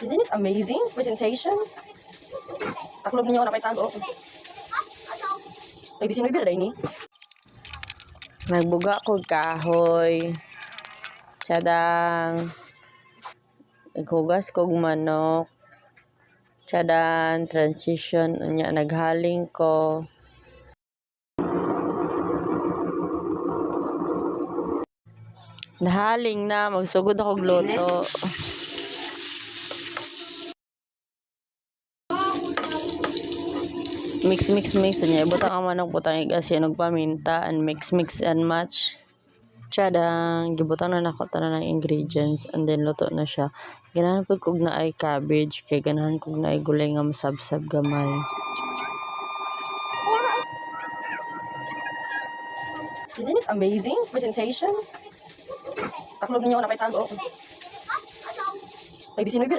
Isn't it amazing? Presentation. Taklog ninyo na tago. Ay, di sino ibira ni? Nagbuga ko kahoy. Tsadang. Naghugas kog manok. Tsadang. Transition. Naghaling ko. Nahaling na. Magsugod ako gluto. Mix niya. Butang ang manok, butang igasin, paminta, and mix and match. Tsadang, gibutang na nako tanan ng ingredients, and then luto na siya. Ganahan po kog na ay cabbage, kay ganahan kog na ay gulay nga masabsab gamay. Isn't it amazing? Presentation. Taklog ninyo na tago. Ay, di sino ibira